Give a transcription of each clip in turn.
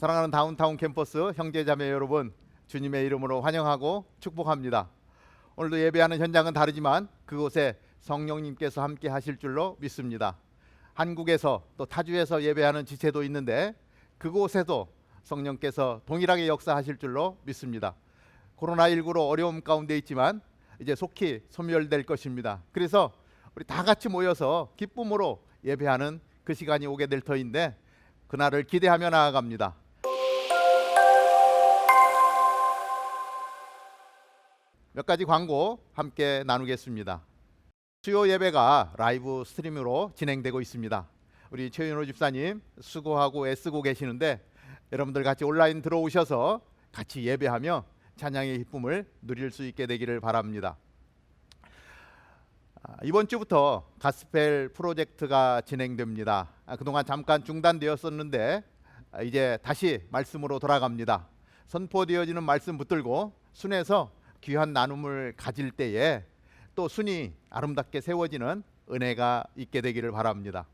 사랑하는 다운타운 캠퍼스 형제자매 여러분, 주님의 이름으로 환영하고 축복합니다. 오늘도 예배하는 현장은 다르지만 그곳에 성령님께서 함께 하실 줄로 믿습니다. 한국에서 또 타주에서 예배하는 지체도 있는데 그곳에도 성령께서 동일하게 역사하실 줄로 믿습니다. 코로나19로 어려움 가운데 있지만 이제 속히 소멸될 것입니다. 그래서 우리 다 같이 모여서 기쁨으로 예배하는 그 시간이 오게 될 터인데 그날을 기대하며 나아갑니다. 몇 가지 광고 함께 나누겠습니다. 수요 예배가 라이브 스트리밍으로 진행되고 있습니다. 우리 최윤호 집사님 수고하고 애쓰고 계시는데 여러분들 같이 온라인 들어오셔서 같이 예배하며 찬양의 기쁨을 누릴 수 있게 되기를 바랍니다. 이번 주부터 가스펠 프로젝트가 진행됩니다. 그동안 잠깐 중단되었었는데 이제 다시 말씀으로 돌아갑니다. 선포되어지는 말씀 붙들고 순에서 귀한 나눔을 가질 때에 또 순이 아름답게 세워지는 은혜가 있게 되기를 바랍니다.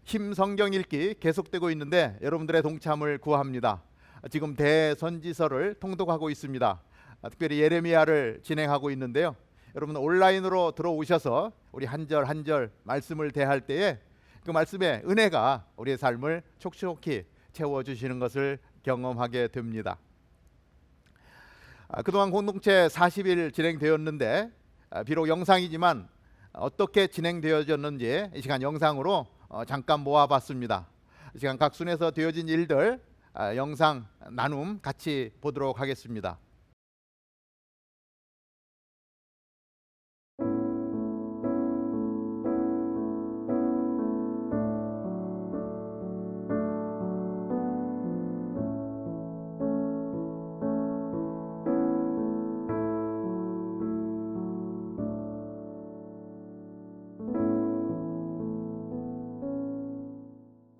힘 성경 읽기 계속되고 있는데 여러분들의 동참을 구합니다. 지금 대선지서를 통독하고 있습니다. 특별히 예레미야를 진행하고 있는데요. 여러분 온라인으로 들어오셔서 우리 한 절 한 절 말씀을 대할 때에 그 말씀의 은혜가 우리의 삶을 촉촉히 채워주시는 것을 경험하게 됩니다. 그동안 공동체 40일 진행되었는데 비록 영상이지만 어떻게 진행되어졌는지 이 시간 영상으로 잠깐 모아봤습니다. 이 시간 각 순에서 되어진 일들 영상 나눔 같이 보도록 하겠습니다.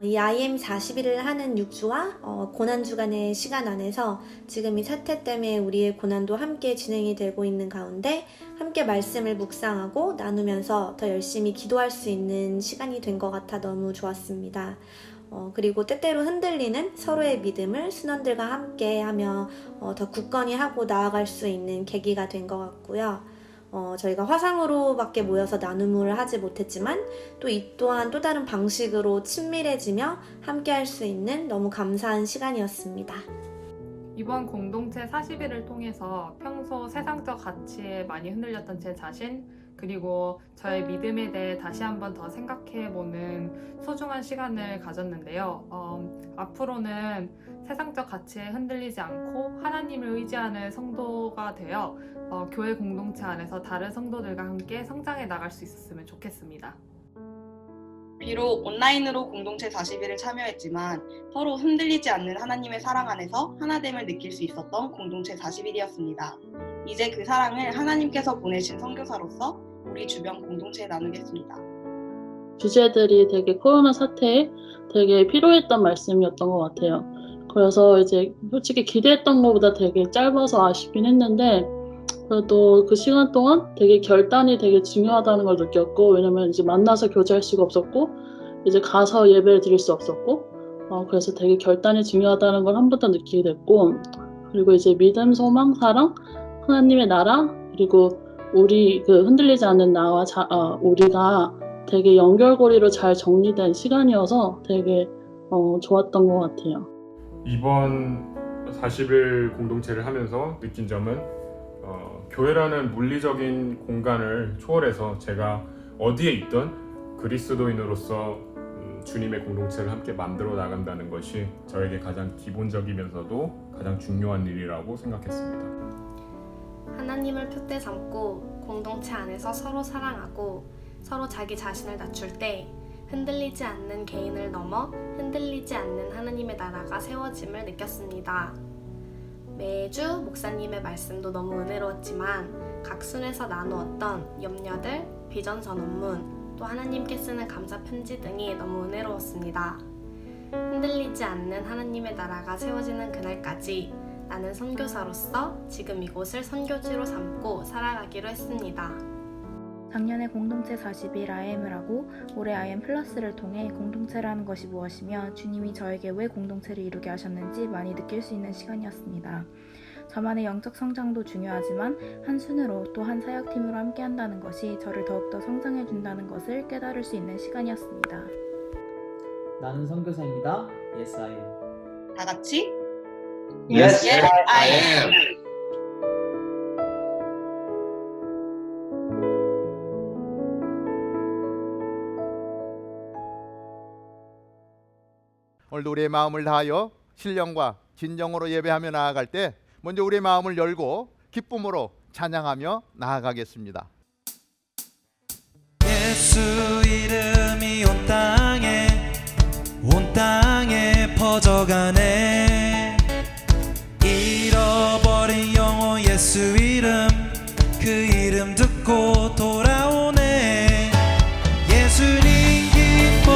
이 IM 40일을 하는 6주와 고난주간의 시간 안에서 지금 이 사태 때문에 우리의 고난도 함께 진행이 되고 있는 가운데 함께 말씀을 묵상하고 나누면서 더 열심히 기도할 수 있는 시간이 된 것 같아 너무 좋았습니다. 그리고 때때로 흔들리는 서로의 믿음을 순원들과 함께 하며 더 굳건히 하고 나아갈 수 있는 계기가 된 것 같고요. 저희가 화상으로밖에 모여서 나눔을 하지 못했지만 또 이 또한 또 다른 방식으로 친밀해지며 함께 할 수 있는 너무 감사한 시간이었습니다. 이번 공동체 40일을 통해서 평소 세상적 가치에 많이 흔들렸던 제 자신 그리고 저의 믿음에 대해 다시 한번 더 생각해보는 소중한 시간을 가졌는데요. 앞으로는 세상적 가치에 흔들리지 않고 하나님을 의지하는 성도가 되어 교회 공동체 안에서 다른 성도들과 함께 성장해 나갈 수 있었으면 좋겠습니다. 비록 온라인으로 공동체 40일을 참여했지만 서로 흔들리지 않는 하나님의 사랑 안에서 하나됨을 느낄 수 있었던 공동체 40일이었습니다. 이제 그 사랑을 하나님께서 보내신 선교사로서 우리 주변 공동체에 나누겠습니다. 주제들이 되게 코로나 사태에 되게 필요했던 말씀이었던 것 같아요. 그래서 이제 솔직히 기대했던 것보다 되게 짧아서 아쉽긴 했는데 그래도 그 시간 동안 되게 결단이 되게 중요하다는 걸 느꼈고, 왜냐면 이제 만나서 교제할 수가 없었고 이제 가서 예배를 드릴 수 없었고 그래서 되게 결단이 중요하다는 걸 한 번 더 느끼게 됐고, 그리고 이제 믿음, 소망, 사랑, 하나님의 나라, 그리고 우리 그 흔들리지 않는 나와 우리가 되게 연결고리로 잘 정리된 시간이어서 되게 좋았던 것 같아요. 이번 40일 공동체를 하면서 느낀 점은 교회라는 물리적인 공간을 초월해서 제가 어디에 있든 그리스도인으로서 주님의 공동체를 함께 만들어 나간다는 것이 저에게 가장 기본적이면서도 가장 중요한 일이라고 생각했습니다. 하나님을 표대 삼고 공동체 안에서 서로 사랑하고 서로 자기 자신을 낮출 때 흔들리지 않는 개인을 넘어 흔들리지 않는 하나님의 나라가 세워짐을 느꼈습니다. 매주 목사님의 말씀도 너무 은혜로웠지만 각 순에서 나누었던 염려들, 비전 선언문, 또 하나님께 쓰는 감사 편지 등이 너무 은혜로웠습니다. 흔들리지 않는 하나님의 나라가 세워지는 그날까지 나는 선교사로서 지금 이곳을 선교지로 삼고 살아가기로 했습니다. 작년에 공동체 40일 IM을 하고 올해 IM 플러스를 통해 공동체라는 것이 무엇이며 주님이 저에게 왜 공동체를 이루게 하셨는지 많이 느낄 수 있는 시간이었습니다. 저만의 영적 성장도 중요하지만 한 순으로 또 한 사역팀으로 함께 한다는 것이 저를 더욱더 성장해 준다는 것을 깨달을 수 있는 시간이었습니다. 나는 선교사입니다. Yes, I am. 다 같이 Yes, I am. 오늘도 우리의 마음을 다하여 신령과 진정으로 예배하며 나아갈 때 먼저 우리의 마음을 열고 기쁨으로 찬양하며 나아가겠습니다. 예수 이름이 온 땅에 퍼져가네. 잃어버린 영혼 예수 이름, 그 이름 듣고 돌아오네. 예수님 기뻐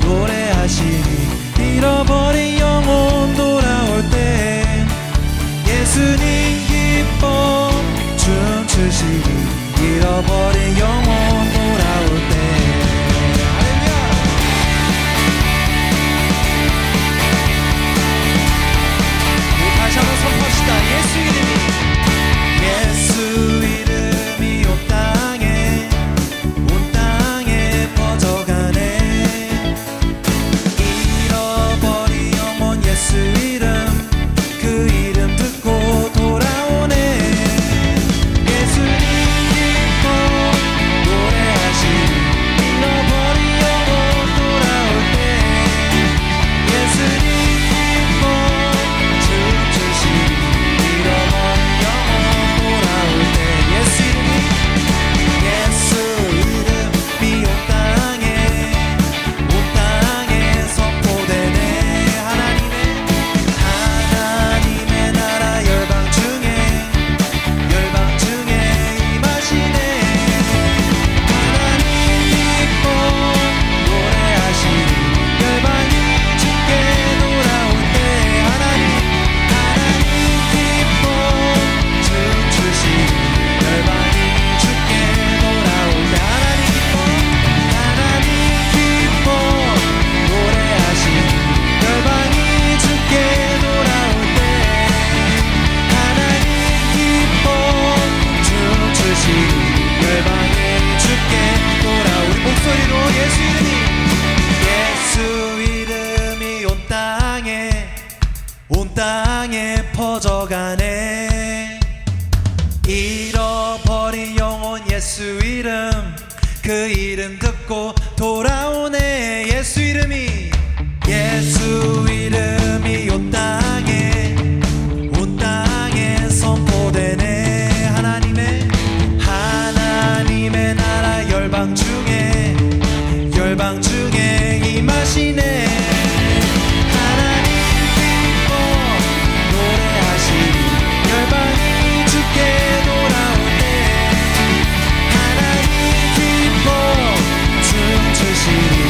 노래하시니 잃어버린 영혼 돌아올 때. 예수님 기뻐 춤추시니 잃어버린 영혼 돌아올 때. 할렐루야. 우리 다시 한번 선포합시다. 예수 이름이 온 땅에 퍼져가네. 잃어버린 영혼 예수 이름, 그 이름 듣고 돌아오네. 예수님 기뻐 노래하시니 잃어버린 영혼 돌아올 때. 예수님 기뻐 춤추시니 잃어버린 영혼 돌아올 때. 예수 이름이 온 땅에 선포되네. 하나님의 나라 열방 중에 임하시네. 하나님 기뻐 노래하시니 열방이 주께 돌아올 때. 하나님 기뻐 춤추시니 열방이 주께 돌아올 때. 하나님 기뻐 노래하시니 열방이 주께 돌아올 때. 하나님 기뻐 춤추시니 열방이 주께 돌아. 우리 목소리로 예수 이름이 온 땅에 퍼져가네. 잃어버린 영혼 예수 이름, 그 이름 듣고 돌아오네. 예수 이름이 온 땅에 선포되네. 하나님의 나라 열방 중에 임하시네. 하나님 기뻐 노래하시니 열방이 주께 돌아올 때. 하나님 기뻐 춤추시니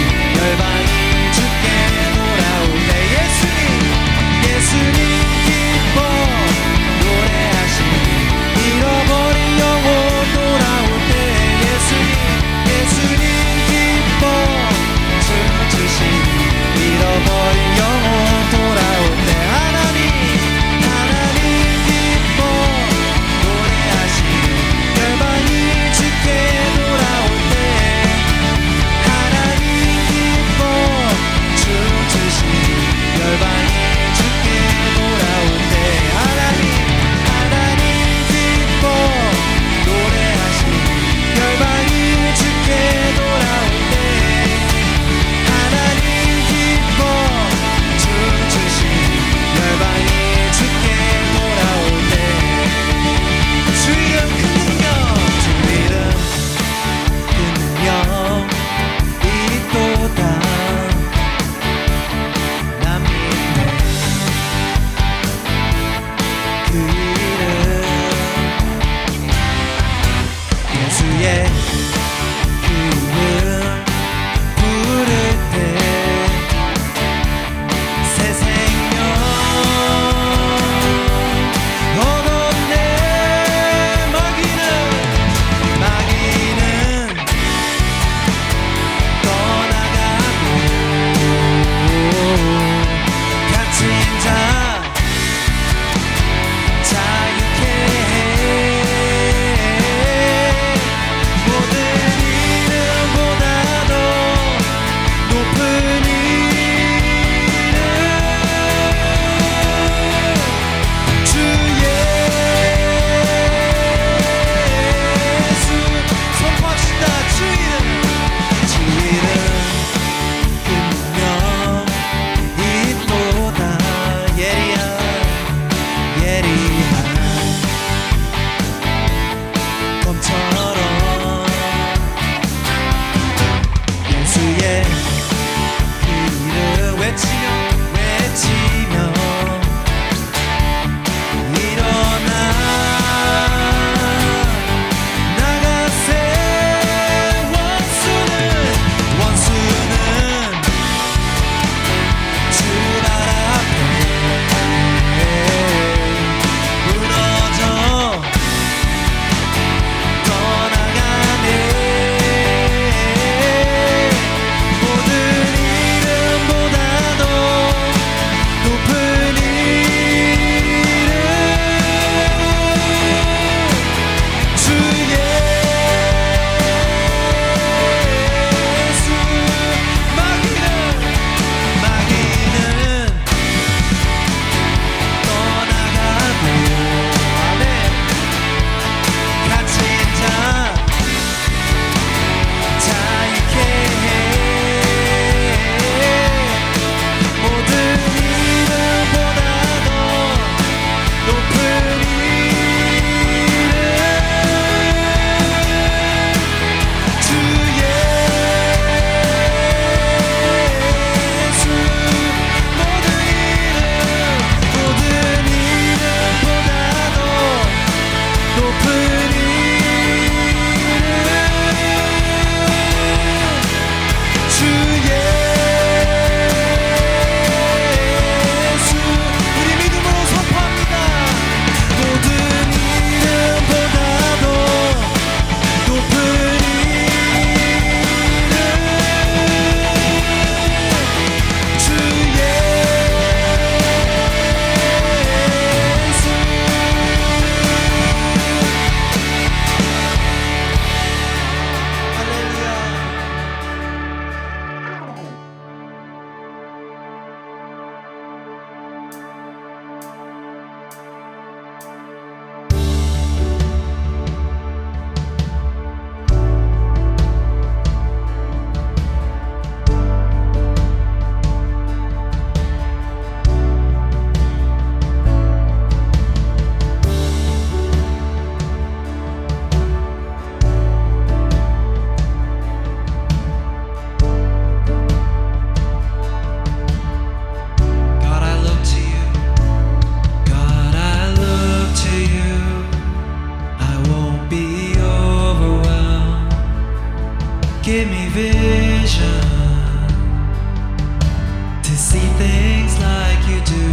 see things like you do.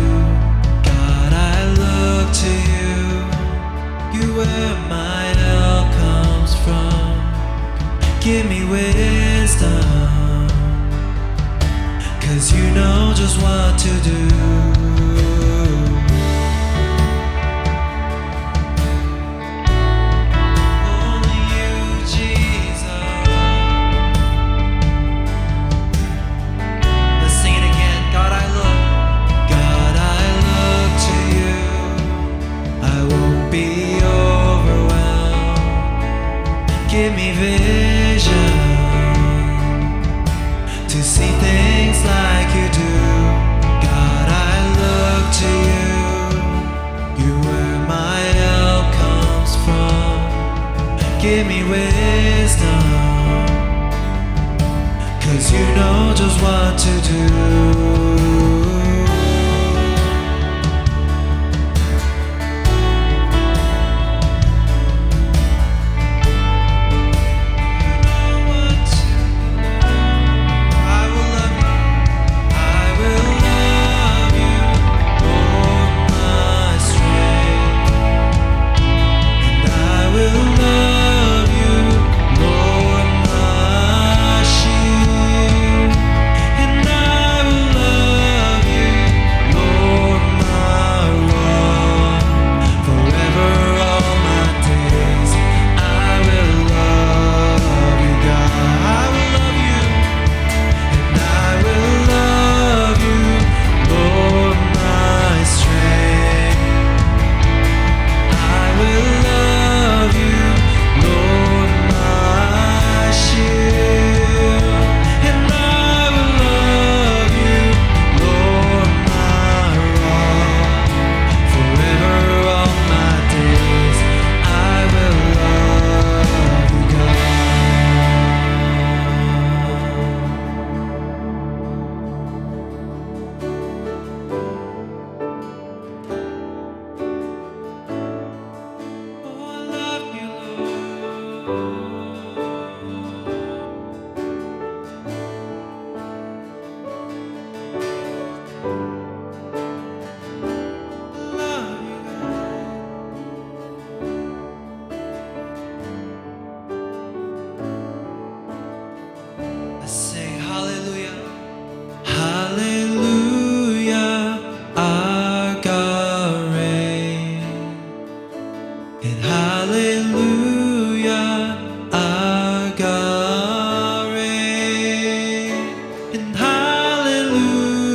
God, I look to you. You where my help comes from. Give me wisdom, 'cause you know just what to do. Only you, Jesus. Let's sing it again. God, I look to you. I won't be overwhelmed. Give me vision to see things like you do. God, I look to you. You where my help comes from. Give me wisdom, 'cause you know just what to do. Sing hallelujah, hallelujah, our God reigns, and hallelujah, our God reigns, and hallelujah,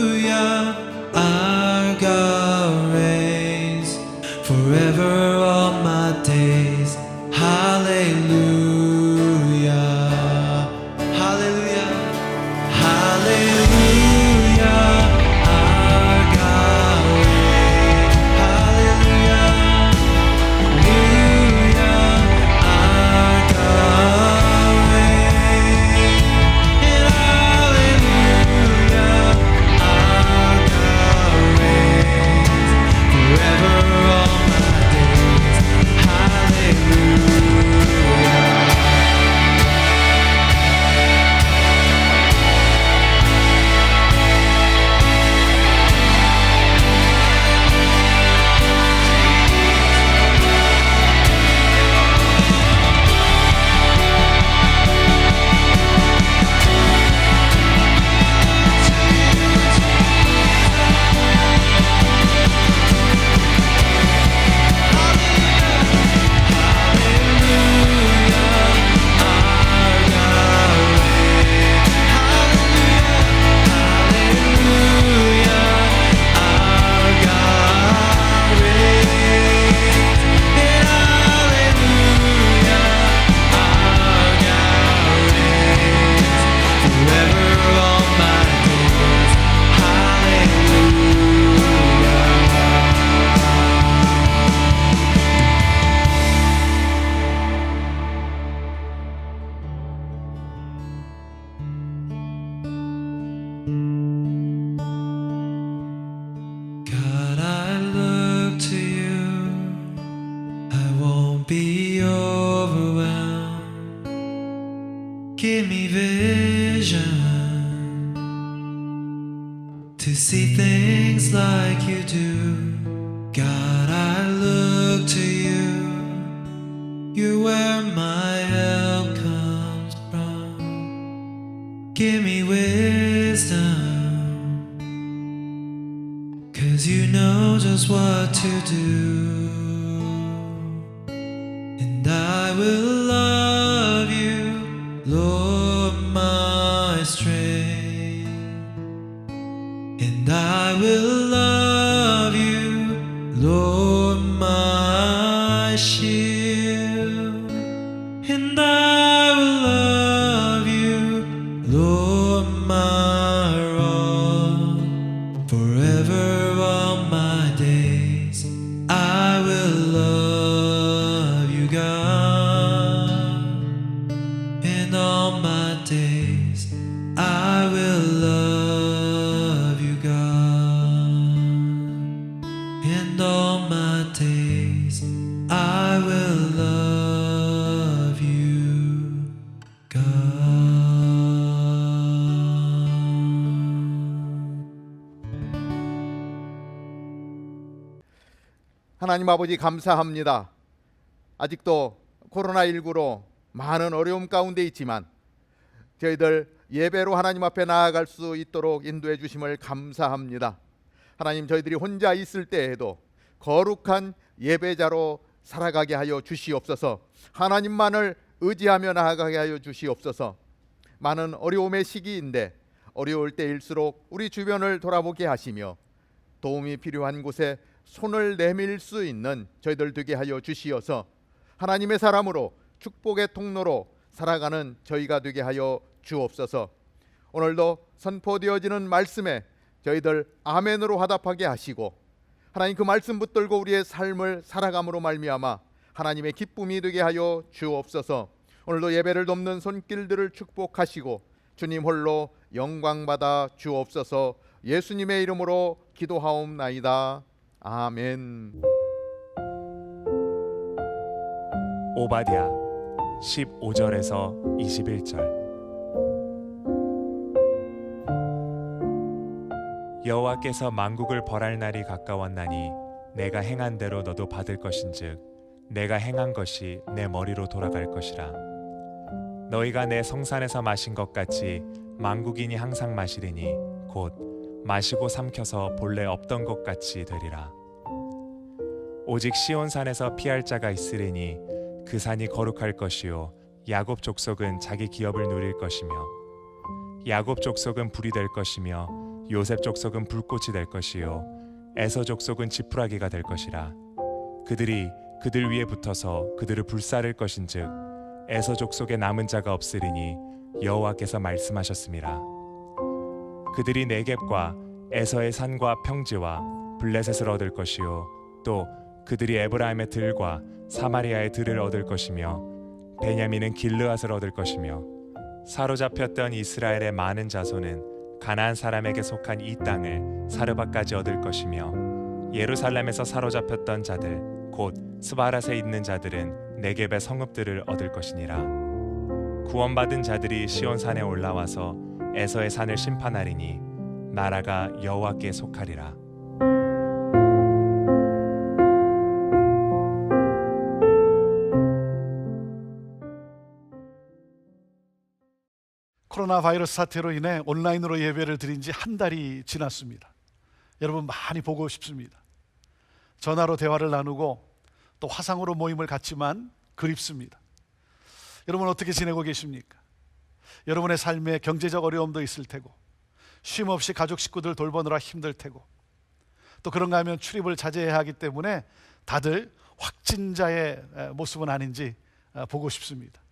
see things like you do. God, I look to you. You're where my help comes from. Give me wisdom, 'cause you know just what to do. And I will love you, Lord, my strength. And I will love you, Lord, my shield. And I will love you, Lord, my rock. Forever all my days I will love you, God. And all my days I will love you, God. And all my days I will love you, God. 하나님 아버지 감사합니다. 아직도 코로나19로 많은 어려움 가운데 있지만 저희들 예배로 하나님 앞에 나아갈 수 있도록 인도해 주심을 감사합니다. 하나님, 저희들이 혼자 있을 때에도 거룩한 예배자로 살아가게 하여 주시옵소서. 하나님만을 의지하며 나아가게 하여 주시옵소서. 많은 어려움의 시기인데 어려울 때일수록 우리 주변을 돌아보게 하시며 도움이 필요한 곳에 손을 내밀 수 있는 저희들 되게 하여 주시어서 하나님의 사람으로 축복의 통로로 살아가는 저희가 되게 하여 주옵소서. 오늘도 선포되어지는 말씀에 저희들 아멘으로 화답하게 하시고 하나님 그 말씀 붙들고 우리의 삶을 살아감으로 말미암아 하나님의 기쁨이 되게 하여 주옵소서. 오늘도 예배를 돕는 손길들을 축복하시고 주님 홀로 영광받아 주옵소서. 예수님의 이름으로 기도하옵나이다. 아멘. 오바댜 15절에서 21절. 여호와께서 만국을 벌할 날이 가까웠나니 내가 행한 대로 너도 받을 것인즉 내가 행한 것이 내 머리로 돌아갈 것이라. 너희가 내 성산에서 마신 것 같이 만국인이 항상 마시리니 곧 마시고 삼켜서 본래 없던 것 같이 되리라. 오직 시온산에서 피할 자가 있으리니 그 산이 거룩할 것이요 야곱 족속은 자기 기업을 누릴 것이며 야곱 족속은 불이 될 것이며 요셉 족속은 불꽃이 될 것이요 에서 족속은 지푸라기가 될 것이라. 그들이 그들 위에 붙어서 그들을 불사를 것인즉 에서 족속에 남은 자가 없으리니 여호와께서 말씀하셨음이라. 그들이 네겝과 에서의 산과 평지와 블레셋을 얻을 것이요 또 그들이 에브라임의 들과 사마리아의 들을 얻을 것이며 베냐민은 길르앗을 얻을 것이며 사로잡혔던 이스라엘의 많은 자손은 가나안 사람에게 속한 이 땅을 사르바까지 얻을 것이며 예루살렘에서 사로잡혔던 자들 곧 스바랏에 있는 자들은 네겝의 성읍들을 얻을 것이니라. 구원받은 자들이 시온산에 올라와서 에서의 산을 심판하리니 나라가 여호와께 속하리라. 코로나 바이러스 사태로 인해 온라인으로 예배를 드린 지 한 달이 지났습니다. 여러분 많이 보고 싶습니다. 전화로 대화를 나누고 또 화상으로 모임을 갖지만 그립습니다. 여러분 어떻게 지내고 계십니까? 여러분의 삶에 경제적 어려움도 있을 테고 쉼없이 가족 식구들 돌보느라 힘들 테고 또 그런가 하면 출입을 자제해야 하기 때문에 다들 확진자의 모습은 아닌지 보고 싶습니다.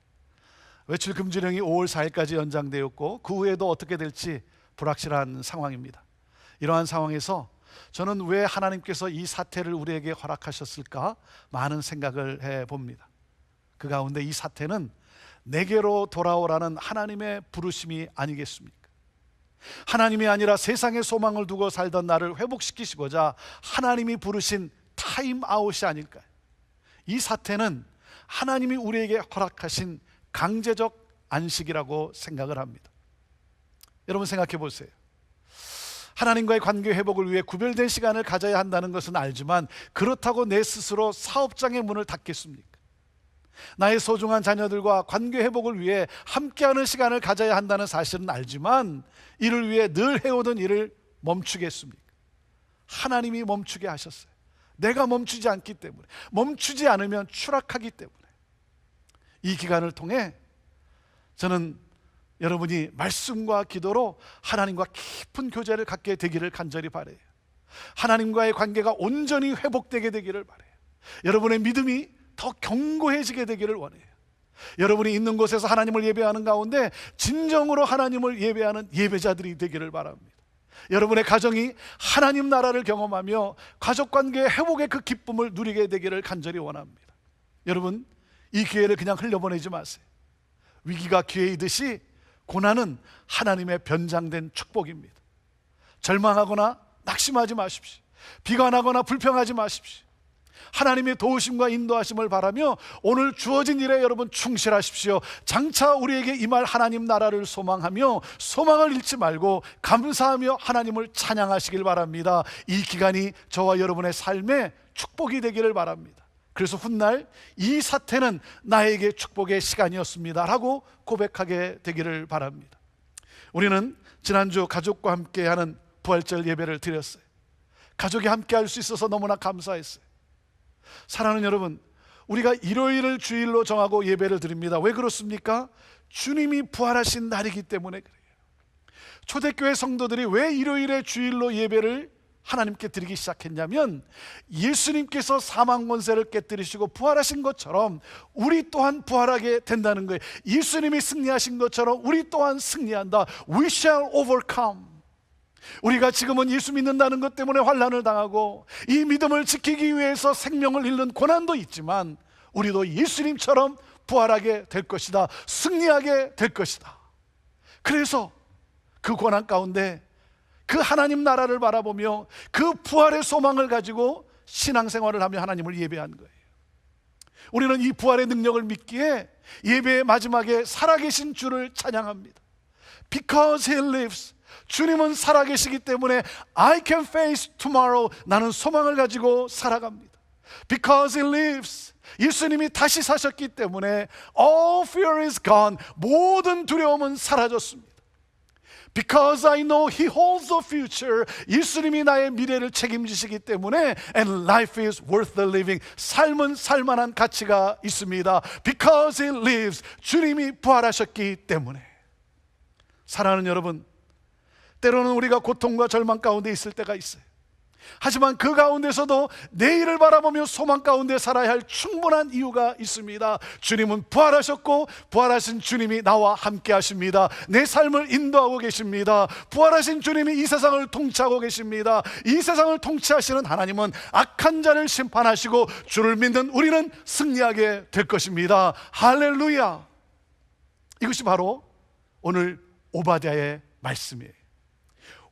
외출 금지령이 5월 4일까지 연장되었고 그 후에도 어떻게 될지 불확실한 상황입니다. 이러한 상황에서 저는 왜 하나님께서 이 사태를 우리에게 허락하셨을까 많은 생각을 해봅니다. 그 가운데 이 사태는 내게로 돌아오라는 하나님의 부르심이 아니겠습니까? 하나님이 아니라 세상에 소망을 두고 살던 나를 회복시키시고자 하나님이 부르신 타임아웃이 아닐까요? 이 사태는 하나님이 우리에게 허락하신 강제적 안식이라고 생각을 합니다. 여러분 생각해 보세요. 하나님과의 관계 회복을 위해 구별된 시간을 가져야 한다는 것은 알지만 그렇다고 내 스스로 사업장의 문을 닫겠습니까? 나의 소중한 자녀들과 관계 회복을 위해 함께하는 시간을 가져야 한다는 사실은 알지만 이를 위해 늘 해오던 일을 멈추겠습니까? 하나님이 멈추게 하셨어요. 내가 멈추지 않기 때문에, 멈추지 않으면 추락하기 때문에. 이 기간을 통해 저는 여러분이 말씀과 기도로 하나님과 깊은 교제를 갖게 되기를 간절히 바라요. 하나님과의 관계가 온전히 회복되게 되기를 바라요. 여러분의 믿음이 더 견고해지게 되기를 원해요. 여러분이 있는 곳에서 하나님을 예배하는 가운데 진정으로 하나님을 예배하는 예배자들이 되기를 바랍니다. 여러분의 가정이 하나님 나라를 경험하며 가족관계 회복의 그 기쁨을 누리게 되기를 간절히 원합니다. 여러분, 이 기회를 그냥 흘려보내지 마세요. 위기가 기회이듯이 고난은 하나님의 변장된 축복입니다. 절망하거나 낙심하지 마십시오. 비관하거나 불평하지 마십시오. 하나님의 도우심과 인도하심을 바라며 오늘 주어진 일에 여러분 충실하십시오. 장차 우리에게 임할 하나님 나라를 소망하며 소망을 잃지 말고 감사하며 하나님을 찬양하시길 바랍니다. 이 기간이 저와 여러분의 삶에 축복이 되기를 바랍니다. 그래서 훗날 이 사태는 나에게 축복의 시간이었습니다 라고 고백하게 되기를 바랍니다. 우리는 지난주 가족과 함께하는 부활절 예배를 드렸어요. 가족이 함께할 수 있어서 너무나 감사했어요. 사랑하는 여러분, 우리가 일요일을 주일로 정하고 예배를 드립니다. 왜 그렇습니까? 주님이 부활하신 날이기 때문에 그래요. 초대교회 성도들이 왜 일요일에 주일로 예배를 하나님께 드리기 시작했냐면 예수님께서 사망 권세를 깨뜨리시고 부활하신 것처럼 우리 또한 부활하게 된다는 거예요. 예수님이 승리하신 것처럼 우리 또한 승리한다. We shall overcome. 우리가 지금은 예수 믿는다는 것 때문에 환난을 당하고 이 믿음을 지키기 위해서 생명을 잃는 고난도 있지만 우리도 예수님처럼 부활하게 될 것이다. 승리하게 될 것이다. 그래서 그 고난 가운데 그 하나님 나라를 바라보며 그 부활의 소망을 가지고 신앙생활을 하며 하나님을 예배한 거예요. 우리는 이 부활의 능력을 믿기에 예배의 마지막에 살아계신 주를 찬양합니다. Because He lives. 주님은 살아계시기 때문에 I can face tomorrow. 나는 소망을 가지고 살아갑니다. Because He lives. 예수님이 다시 사셨기 때문에 all fear is gone. 모든 두려움은 사라졌습니다. Because I know He holds the future. 예수님이 나의 미래를 책임지시기 때문에 And life is worth the living. 삶은 살만한 가치가 있습니다. Because He lives. 주님이 부활하셨기 때문에. 사랑하는 여러분, 때로는 우리가 고통과 절망 가운데 있을 때가 있어요. 하지만 그 가운데서도 내일을 바라보며 소망 가운데 살아야 할 충분한 이유가 있습니다. 주님은 부활하셨고 부활하신 주님이 나와 함께 하십니다. 내 삶을 인도하고 계십니다. 부활하신 주님이 이 세상을 통치하고 계십니다. 이 세상을 통치하시는 하나님은 악한 자를 심판하시고 주를 믿는 우리는 승리하게 될 것입니다. 할렐루야. 이것이 바로 오늘 오바댜의 말씀이에요.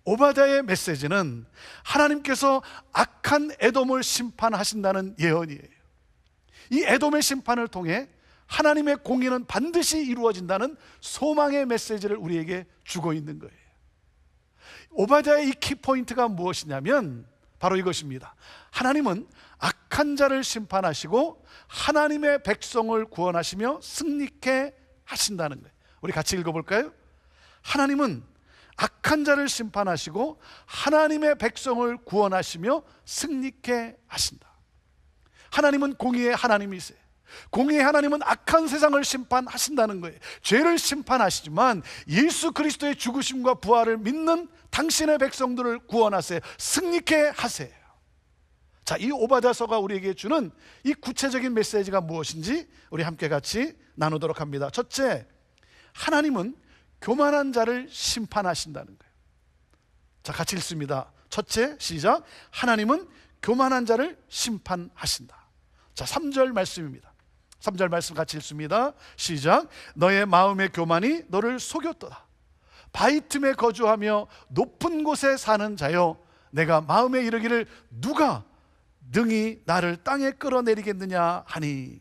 오바댜의 메시지는 하나님께서 악한 에돔을 심판하신다는 예언이에요. 이 에돔의 심판을 통해 하나님의 공의는 반드시 이루어진다는 소망의 메시지를 우리에게 주고 있는 거예요. 오바댜의 이 키포인트가 무엇이냐면 바로 이것입니다. 하나님은 악한 자를 심판하시고 하나님의 백성을 구원하시며 승리케 하신다는 거예요. 우리 같이 읽어볼까요? 하나님은 악한 자를 심판하시고 하나님의 백성을 구원하시며 승리케 하신다. 하나님은 공의의 하나님이세요. 공의의 하나님은 악한 세상을 심판하신다는 거예요. 죄를 심판하시지만 예수 그리스도의 죽으심과 부활을 믿는 당신의 백성들을 구원하세요. 승리케 하세요. 자, 이 오바댜서가 우리에게 주는 이 구체적인 메시지가 무엇인지 우리 함께 같이 나누도록 합니다. 첫째, 하나님은 교만한 자를 심판하신다는 거예요. 자, 같이 읽습니다. 첫째, 시작. 하나님은 교만한 자를 심판하신다. 자, 3절 말씀입니다. 3절 말씀 같이 읽습니다. 시작. 너의 마음의 교만이 너를 속였도다. 바위 틈에 거주하며 높은 곳에 사는 자여, 내가 마음에 이르기를 누가 능히 나를 땅에 끌어내리겠느냐 하니.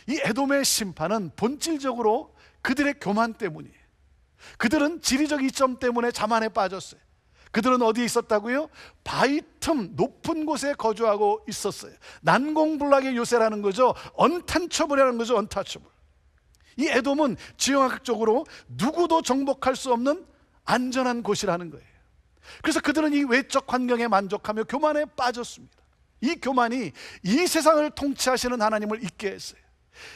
이 에돔의 심판은 본질적으로 그들의 교만 때문이에요. 그들은 지리적 이점 때문에 자만에 빠졌어요. 그들은 어디에 있었다고요? 바위 틈 높은 곳에 거주하고 있었어요. 난공불락의 요새라는 거죠. 언탄처블이라는 거죠. 언타처블. 이 에돔은 지형학적으로 누구도 정복할 수 없는 안전한 곳이라는 거예요. 그래서 그들은 이 외적 환경에 만족하며 교만에 빠졌습니다. 이 교만이 이 세상을 통치하시는 하나님을 잊게 했어요.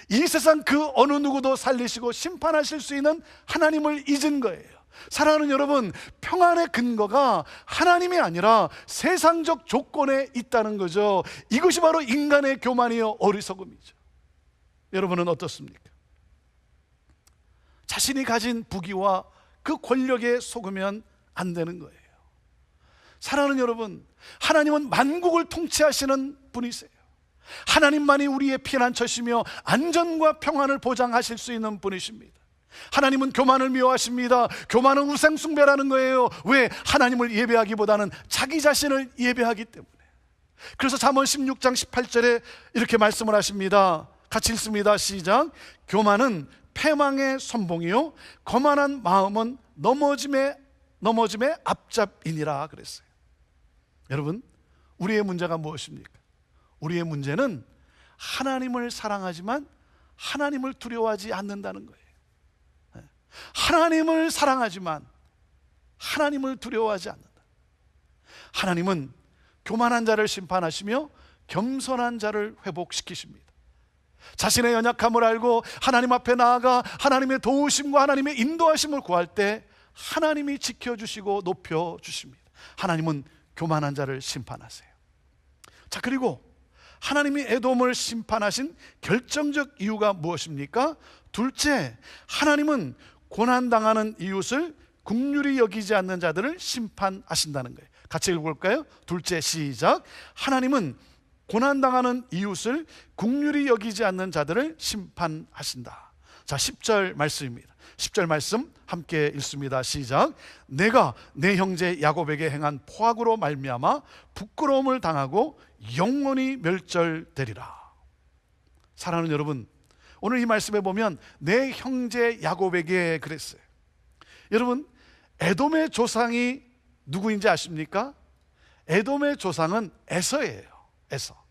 이 세상 그 어느 누구도 살리시고 심판하실 수 있는 하나님을 잊은 거예요. 사랑하는 여러분, 평안의 근거가 하나님이 아니라 세상적 조건에 있다는 거죠. 이것이 바로 인간의 교만이요 어리석음이죠. 여러분은 어떻습니까? 자신이 가진 부귀와 그 권력에 속으면 안 되는 거예요. 사랑하는 여러분, 하나님은 만국을 통치하시는 분이세요. 하나님만이 우리의 피난처시며 안전과 평안을 보장하실 수 있는 분이십니다. 하나님은 교만을 미워하십니다. 교만은 우상숭배라는 거예요. 왜? 하나님을 예배하기보다는 자기 자신을 예배하기 때문에. 그래서 잠언 16장 18절에 이렇게 말씀을 하십니다. 같이 읽습니다. 시작. 교만은 패망의 선봉이요 거만한 마음은 넘어짐의 앞잡이니라 그랬어요. 여러분, 우리의 문제가 무엇입니까? 우리의 문제는 하나님을 사랑하지만 하나님을 두려워하지 않는다는 거예요. 하나님을 사랑하지만 하나님을 두려워하지 않는다. 하나님은 교만한 자를 심판하시며 겸손한 자를 회복시키십니다. 자신의 연약함을 알고 하나님 앞에 나아가 하나님의 도우심과 하나님의 인도하심을 구할 때 하나님이 지켜주시고 높여주십니다. 하나님은 교만한 자를 심판하세요. 자, 그리고 하나님이 에돔을 심판하신 결정적 이유가 무엇입니까? 둘째, 하나님은 고난당하는 이웃을 긍휼히 여기지 않는 자들을 심판하신다는 거예요. 같이 읽어볼까요? 둘째, 시작. 하나님은 고난당하는 이웃을 긍휼히 여기지 않는 자들을 심판하신다. 자, 10절 말씀입니다. 10절 말씀 함께 읽습니다. 시작. 내가 내 형제 야곱에게 행한 포악으로 말미암아 부끄러움을 당하고 영원히 멸절되리라. 사랑하는 여러분, 오늘 이 말씀에 보면 내 형제 야곱에게 그랬어요. 여러분, 에돔의 조상이 누구인지 아십니까? 에돔의 조상은 에서예요. 에서.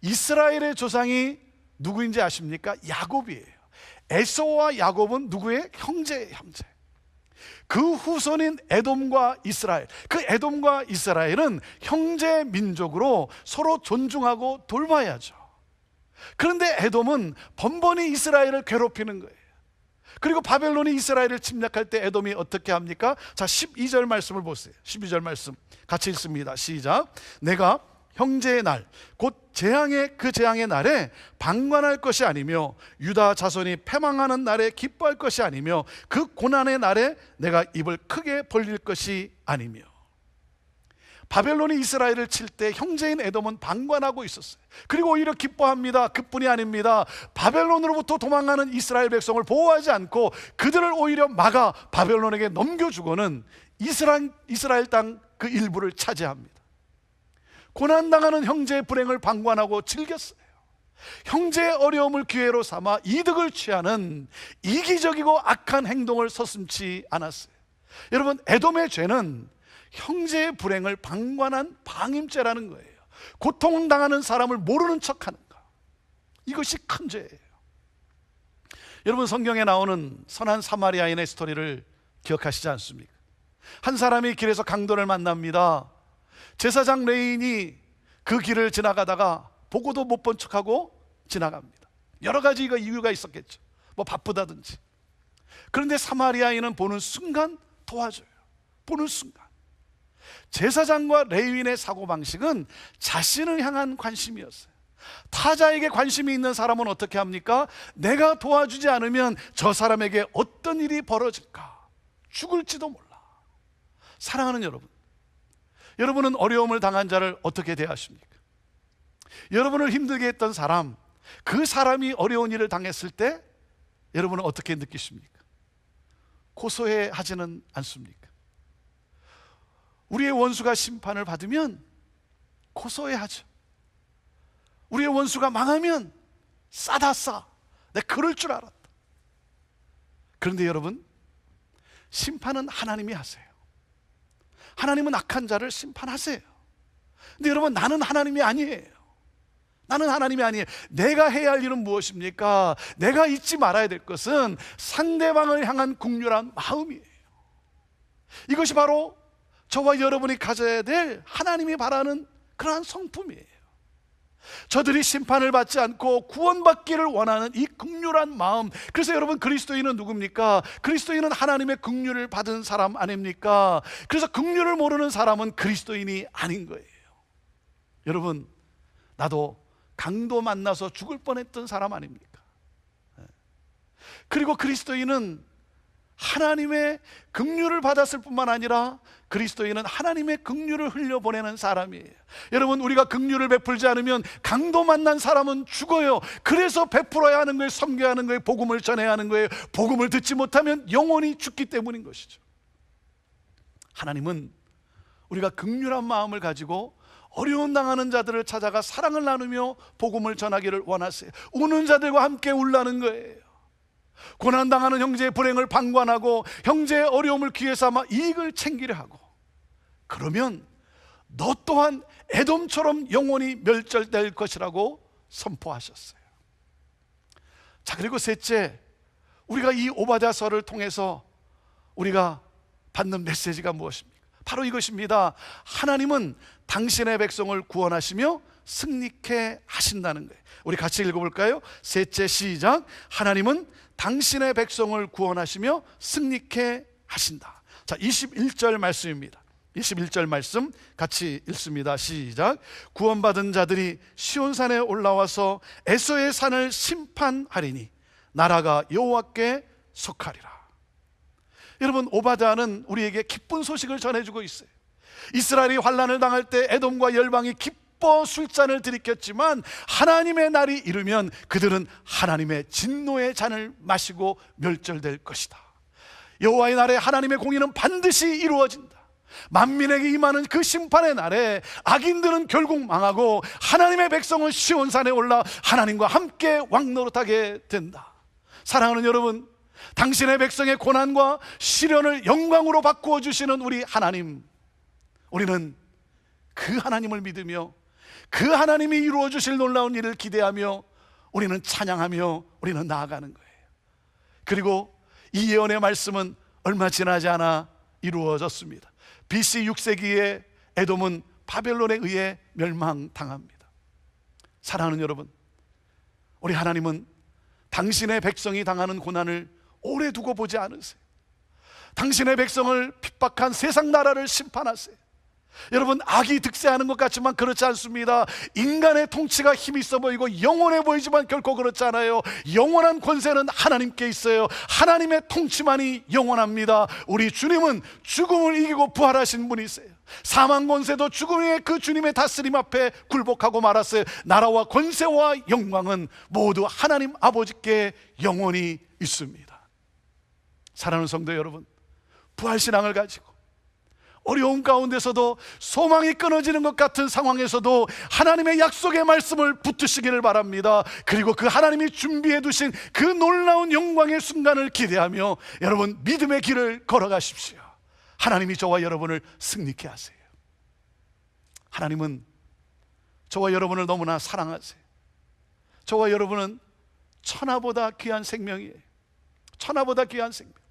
이스라엘의 조상이 누구인지 아십니까? 야곱이에요. 에서와 야곱은 누구의? 형제의 형제. 그 후손인 에돔과 이스라엘, 그 에돔과 이스라엘은 형제 민족으로 서로 존중하고 돌봐야죠. 그런데 에돔은 번번이 이스라엘을 괴롭히는 거예요. 그리고 바벨론이 이스라엘을 침략할 때 에돔이 어떻게 합니까? 자, 12절 말씀을 보세요. 12절 말씀 같이 읽습니다. 시작. 내가 형제의 날, 곧 재앙의 그 재앙의 날에 방관할 것이 아니며 유다 자손이 패망하는 날에 기뻐할 것이 아니며 그 고난의 날에 내가 입을 크게 벌릴 것이 아니며. 바벨론이 이스라엘을 칠 때 형제인 에돔은 방관하고 있었어요. 그리고 오히려 기뻐합니다. 그뿐이 아닙니다. 바벨론으로부터 도망가는 이스라엘 백성을 보호하지 않고 그들을 오히려 막아 바벨론에게 넘겨주고는 이스라엘 땅 그 일부를 차지합니다. 고난당하는 형제의 불행을 방관하고 즐겼어요. 형제의 어려움을 기회로 삼아 이득을 취하는 이기적이고 악한 행동을 서슴지 않았어요. 여러분, 에돔의 죄는 형제의 불행을 방관한 방임죄라는 거예요. 고통당하는 사람을 모르는 척하는 거, 이것이 큰 죄예요. 여러분, 성경에 나오는 선한 사마리아인의 스토리를 기억하시지 않습니까? 한 사람이 길에서 강도를 만납니다. 제사장 레인이 그 길을 지나가다가 보고도 못 본 척하고 지나갑니다. 여러 가지 이유가 있었겠죠. 뭐 바쁘다든지. 그런데 사마리아인은 보는 순간 도와줘요. 보는 순간. 제사장과 레위인의 사고방식은 자신을 향한 관심이었어요. 타자에게 관심이 있는 사람은 어떻게 합니까? 내가 도와주지 않으면 저 사람에게 어떤 일이 벌어질까? 죽을지도 몰라. 사랑하는 여러분, 여러분은 어려움을 당한 자를 어떻게 대하십니까? 여러분을 힘들게 했던 사람, 그 사람이 어려운 일을 당했을 때 여러분은 어떻게 느끼십니까? 고소해 하지는 않습니까? 우리의 원수가 심판을 받으면 고소해 하죠. 우리의 원수가 망하면 싸다 싸. 내가 그럴 줄 알았다. 그런데 여러분, 심판은 하나님이 하세요. 하나님은 악한 자를 심판하세요. 근데 여러분, 나는 하나님이 아니에요. 나는 하나님이 아니에요. 내가 해야 할 일은 무엇입니까? 내가 잊지 말아야 될 것은 상대방을 향한 긍휼한 마음이에요. 이것이 바로 저와 여러분이 가져야 될 하나님이 바라는 그러한 성품이에요. 저들이 심판을 받지 않고 구원받기를 원하는 이 긍휼한 마음. 그래서 여러분, 그리스도인은 누굽니까? 그리스도인은 하나님의 긍휼을 받은 사람 아닙니까? 그래서 긍휼을 모르는 사람은 그리스도인이 아닌 거예요. 여러분, 나도 강도 만나서 죽을 뻔했던 사람 아닙니까? 그리고 그리스도인은 하나님의 긍휼을 받았을 뿐만 아니라 그리스도인은 하나님의 긍휼을 흘려보내는 사람이에요. 여러분, 우리가 긍휼을 베풀지 않으면 강도 만난 사람은 죽어요. 그래서 베풀어야 하는 거예요. 섬겨야 하는 거예요. 복음을 전해야 하는 거예요. 복음을 듣지 못하면 영원히 죽기 때문인 것이죠. 하나님은 우리가 긍휼한 마음을 가지고 어려운 당하는 자들을 찾아가 사랑을 나누며 복음을 전하기를 원하세요. 우는 자들과 함께 울라는 거예요. 고난당하는 형제의 불행을 방관하고 형제의 어려움을 귀에 삼아 이익을 챙기려 하고, 그러면 너 또한 에돔처럼 영원히 멸절될 것이라고 선포하셨어요. 자, 그리고 셋째, 우리가 이 오바댜서를 통해서 우리가 받는 메시지가 무엇입니까? 바로 이것입니다. 하나님은 당신의 백성을 구원하시며 승리케 하신다는 거예요. 우리 같이 읽어볼까요? 셋째, 시작. 하나님은 당신의 백성을 구원하시며 승리케 하신다. 자, 21절 말씀입니다. 21절 말씀 같이 읽습니다. 시작. 구원받은 자들이 시온산에 올라와서 에서의 산을 심판하리니 나라가 여호와께 속하리라. 여러분, 오바댜는 우리에게 기쁜 소식을 전해주고 있어요. 이스라엘이 환난을 당할 때 에돔과 열방이 기뻐 술잔을 들이켰지만 하나님의 날이 이르면 그들은 하나님의 진노의 잔을 마시고 멸절될 것이다. 여호와의 날에 하나님의 공의는 반드시 이루어진다. 만민에게 임하는 그 심판의 날에 악인들은 결국 망하고 하나님의 백성은 시온산에 올라 하나님과 함께 왕노릇하게 된다. 사랑하는 여러분, 당신의 백성의 고난과 시련을 영광으로 바꾸어 주시는 우리 하나님, 우리는 그 하나님을 믿으며 그 하나님이 이루어 주실 놀라운 일을 기대하며 우리는 찬양하며 우리는 나아가는 거예요. 그리고 이 예언의 말씀은 얼마 지나지 않아 이루어졌습니다. BC 6세기에 에돔은 바벨론에 의해 멸망당합니다. 사랑하는 여러분, 우리 하나님은 당신의 백성이 당하는 고난을 오래 두고 보지 않으세요. 당신의 백성을 핍박한 세상 나라를 심판하세요. 여러분, 악이 득세하는 것 같지만 그렇지 않습니다. 인간의 통치가 힘이 있어 보이고 영원해 보이지만 결코 그렇지 않아요. 영원한 권세는 하나님께 있어요. 하나님의 통치만이 영원합니다. 우리 주님은 죽음을 이기고 부활하신 분이세요. 사망 권세도 죽음의 그 주님의 다스림 앞에 굴복하고 말았어요. 나라와 권세와 영광은 모두 하나님 아버지께 영원히 있습니다. 사랑하는 성도 여러분, 부활신앙을 가지고 어려운 가운데서도 소망이 끊어지는 것 같은 상황에서도 하나님의 약속의 말씀을 붙드시기를 바랍니다. 그리고 그 하나님이 준비해 두신 그 놀라운 영광의 순간을 기대하며 여러분, 믿음의 길을 걸어가십시오. 하나님이 저와 여러분을 승리케 하세요. 하나님은 저와 여러분을 너무나 사랑하세요. 저와 여러분은 천하보다 귀한 생명이에요. 천하보다 귀한 생명.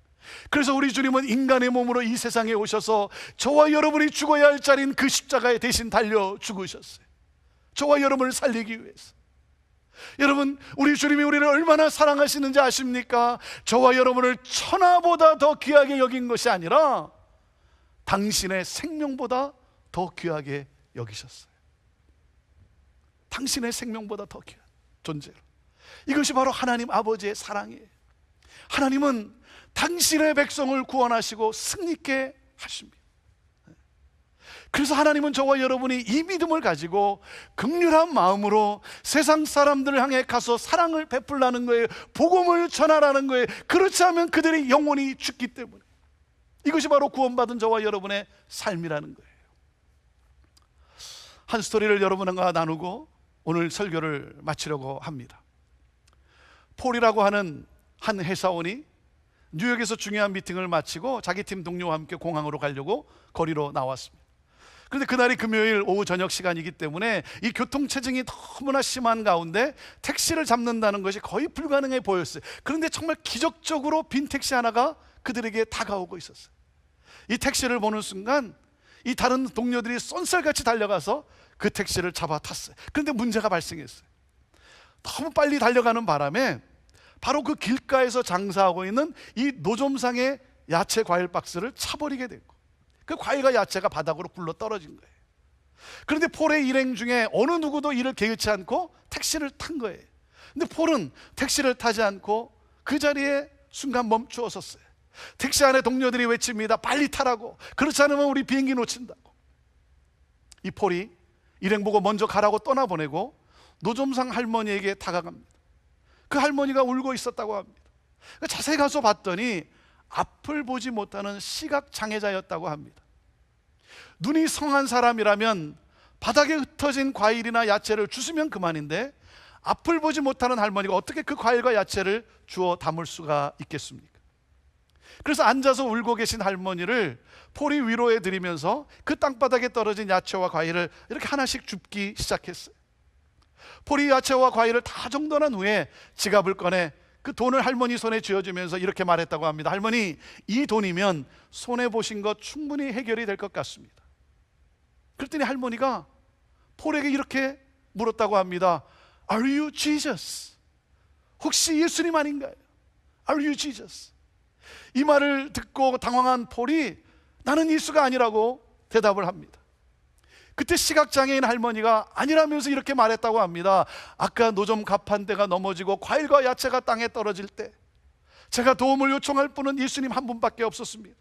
그래서 우리 주님은 인간의 몸으로 이 세상에 오셔서 저와 여러분이 죽어야 할 자리인 그 십자가에 대신 달려 죽으셨어요. 저와 여러분을 살리기 위해서. 여러분, 우리 주님이 우리를 얼마나 사랑하시는지 아십니까? 저와 여러분을 천하보다 더 귀하게 여긴 것이 아니라 당신의 생명보다 더 귀하게 여기셨어요. 당신의 생명보다 더 귀한 존재로. 이것이 바로 하나님 아버지의 사랑이에요. 하나님은 당신의 백성을 구원하시고 승리케 하십니다. 그래서 하나님은 저와 여러분이 이 믿음을 가지고 긍휼한 마음으로 세상 사람들을 향해 가서 사랑을 베풀라는 거예요. 복음을 전하라는 거예요. 그렇지 않으면 그들이 영원히 죽기 때문에. 이것이 바로 구원받은 저와 여러분의 삶이라는 거예요. 한 스토리를 여러분과 나누고 오늘 설교를 마치려고 합니다. 폴이라고 하는 한 회사원이 뉴욕에서 중요한 미팅을 마치고 자기 팀 동료와 함께 공항으로 가려고 거리로 나왔습니다. 그런데 그날이 금요일 오후 저녁 시간이기 때문에 이 교통체증이 너무나 심한 가운데 택시를 잡는다는 것이 거의 불가능해 보였어요. 그런데 정말 기적적으로 빈 택시 하나가 그들에게 다가오고 있었어요. 이 택시를 보는 순간 이 다른 동료들이 쏜살같이 달려가서 그 택시를 잡아 탔어요. 그런데 문제가 발생했어요. 너무 빨리 달려가는 바람에 바로 그 길가에서 장사하고 있는 이 노점상의 야채 과일 박스를 차버리게 됐고, 그 과일과 야채가 바닥으로 굴러 떨어진 거예요. 그런데 폴의 일행 중에 어느 누구도 이를 개의치 않고 택시를 탄 거예요. 근데 폴은 택시를 타지 않고 그 자리에 순간 멈추어 섰어요. 택시 안에 동료들이 외칩니다. 빨리 타라고. 그렇지 않으면 우리 비행기 놓친다고. 이 폴이 일행 보고 먼저 가라고 떠나보내고 노점상 할머니에게 다가갑니다. 그 할머니가 울고 있었다고 합니다. 자세히 가서 봤더니 앞을 보지 못하는 시각장애자였다고 합니다. 눈이 성한 사람이라면 바닥에 흩어진 과일이나 야채를 주스면 그만인데 앞을 보지 못하는 할머니가 어떻게 그 과일과 야채를 주워 담을 수가 있겠습니까? 그래서 앉아서 울고 계신 할머니를 폴이 위로해 드리면서 그 땅바닥에 떨어진 야채와 과일을 이렇게 하나씩 줍기 시작했어요. 폴이 야채와 과일을 다 정돈한 후에 지갑을 꺼내 그 돈을 할머니 손에 쥐어주면서 이렇게 말했다고 합니다. 할머니, 이 돈이면 손해보신 것 충분히 해결이 될 것 같습니다. 그랬더니 할머니가 폴에게 이렇게 물었다고 합니다. Are you Jesus? 혹시 예수님 아닌가요? Are you Jesus? 이 말을 듣고 당황한 폴이 나는 예수가 아니라고 대답을 합니다. 그때 시각장애인 할머니가 아니라면서 이렇게 말했다고 합니다. 아까 노점 가판대가 넘어지고 과일과 야채가 땅에 떨어질 때 제가 도움을 요청할 분은 예수님 한 분밖에 없었습니다.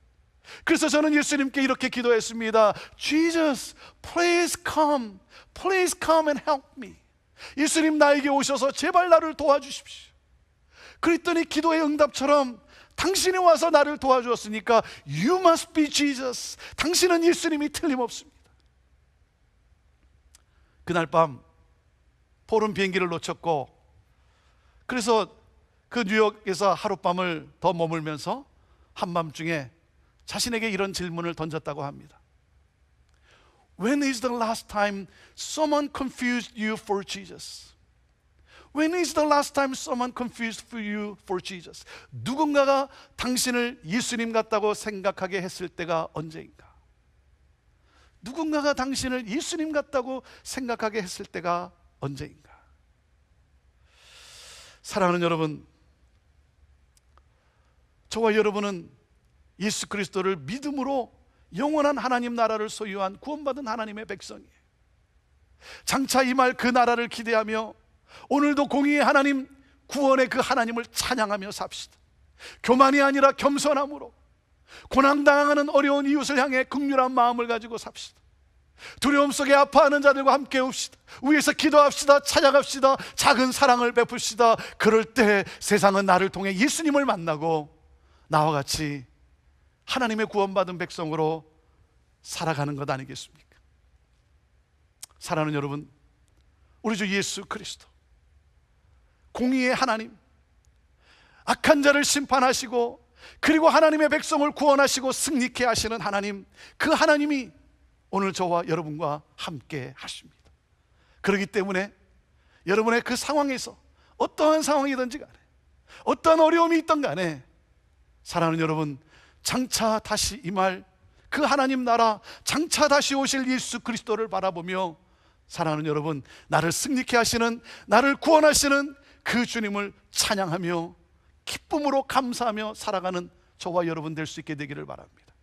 그래서 저는 예수님께 이렇게 기도했습니다. Jesus, please come and help me. 예수님, 나에게 오셔서 제발 나를 도와주십시오. 그랬더니 기도의 응답처럼 당신이 와서 나를 도와주었으니까 You must be Jesus. 당신은 예수님이 틀림없습니다. 그날 밤 폴은 비행기를 놓쳤고, 그래서 그 뉴욕에서 하룻밤을 더 머물면서 한밤중에 자신에게 이런 질문을 던졌다고 합니다. When is the last time someone confused you for Jesus? When is the last time someone confused you for Jesus? 누군가가 당신을 예수님 같다고 생각하게 했을 때가 언제인가? 누군가가 당신을 예수님 같다고 생각하게 했을 때가 언제인가? 사랑하는 여러분, 저와 여러분은 예수 그리스도를 믿음으로 영원한 하나님 나라를 소유한 구원받은 하나님의 백성이에요. 장차 임할 그 나라를 기대하며 오늘도 공의의 하나님, 구원의 그 하나님을 찬양하며 삽시다. 교만이 아니라 겸손함으로 고난당하는 어려운 이웃을 향해 긍휼한 마음을 가지고 삽시다. 두려움 속에 아파하는 자들과 함께 옵시다. 위에서 기도합시다. 찾아갑시다. 작은 사랑을 베풉시다. 그럴 때 세상은 나를 통해 예수님을 만나고 나와 같이 하나님의 구원받은 백성으로 살아가는 것 아니겠습니까? 사랑하는 여러분, 우리 주 예수 그리스도 공의의 하나님, 악한 자를 심판하시고 그리고 하나님의 백성을 구원하시고 승리케 하시는 하나님, 그 하나님이 오늘 저와 여러분과 함께 하십니다. 그렇기 때문에 여러분의 그 상황에서 어떠한 상황이든지 간에 어떠한 어려움이 있든 간에 사랑하는 여러분, 장차 다시 임할 그 하나님 나라, 장차 다시 오실 예수 그리스도를 바라보며 사랑하는 여러분, 나를 승리케 하시는, 나를 구원하시는 그 주님을 찬양하며 기쁨으로 감사하며 살아가는 저와 여러분 될 수 있게 되기를 바랍니다.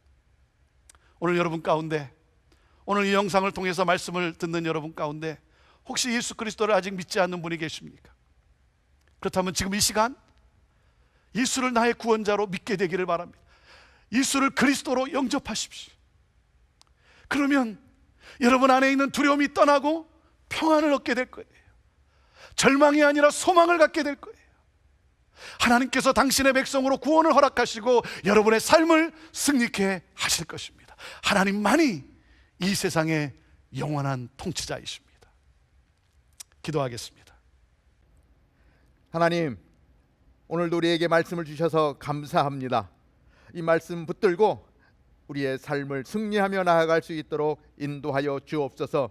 오늘 여러분 가운데, 오늘 이 영상을 통해서 말씀을 듣는 여러분 가운데 혹시 예수 그리스도를 아직 믿지 않는 분이 계십니까? 그렇다면 지금 이 시간 예수를 나의 구원자로 믿게 되기를 바랍니다. 예수를 그리스도로 영접하십시오. 그러면 여러분 안에 있는 두려움이 떠나고 평안을 얻게 될 거예요. 절망이 아니라 소망을 갖게 될 거예요. 하나님께서 당신의 백성으로 구원을 허락하시고 여러분의 삶을 승리케 하실 것입니다. 하나님만이 이 세상의 영원한 통치자이십니다. 기도하겠습니다. 하나님, 오늘도 우리에게 말씀을 주셔서 감사합니다. 이 말씀 붙들고 우리의 삶을 승리하며 나아갈 수 있도록 인도하여 주옵소서.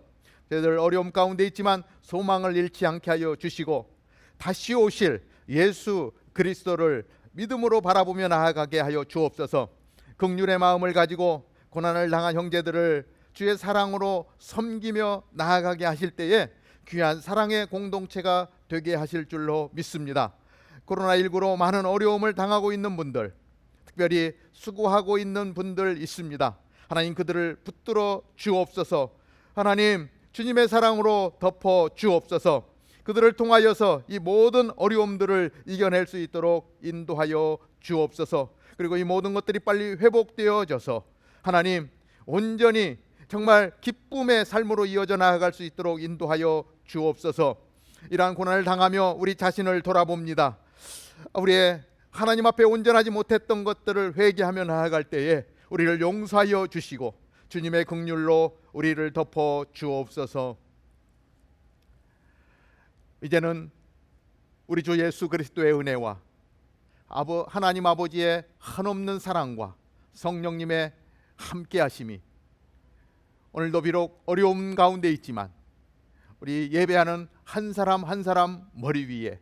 저희들 어려움 가운데 있지만 소망을 잃지 않게 하여 주시고 다시 오실 예수 그리스도를 믿음으로 바라보며 나아가게 하여 주옵소서. 긍휼의 마음을 가지고 고난을 당한 형제들을 주의 사랑으로 섬기며 나아가게 하실 때에 귀한 사랑의 공동체가 되게 하실 줄로 믿습니다. 코로나19로 많은 어려움을 당하고 있는 분들, 특별히 수고하고 있는 분들 있습니다. 하나님 그들을 붙들어 주옵소서. 하나님 주님의 사랑으로 덮어 주옵소서. 그들을 통하여서 이 모든 어려움들을 이겨낼 수 있도록 인도하여 주옵소서. 그리고 이 모든 것들이 빨리 회복되어져서 하나님 온전히 정말 기쁨의 삶으로 이어져 나아갈 수 있도록 인도하여 주옵소서. 이러한 고난을 당하며 우리 자신을 돌아봅니다. 우리의 하나님 앞에 온전하지 못했던 것들을 회개하며 나아갈 때에 우리를 용서하여 주시고 주님의 긍휼로 우리를 덮어 주옵소서. 이제는 우리 주 예수 그리스도의 은혜와 하나님 아버지의 한없는 사랑과 성령님의 함께하심이 오늘도 비록 어려움 가운데 있지만 우리 예배하는 한 사람 한 사람 머리 위에,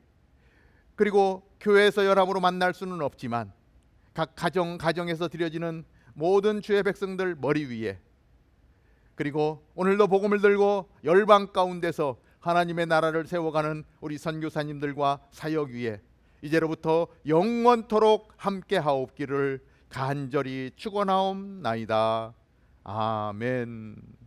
그리고 교회에서 연합으로 만날 수는 없지만 각 가정에서 드려지는 모든 주의 백성들 머리 위에, 그리고 오늘도 복음을 들고 열방 가운데서 하나님의 나라를 세워가는 우리 선교사님들과 사역 위에 이제로부터 영원토록 함께 하옵기를 간절히 축원하옵나이다. 아멘.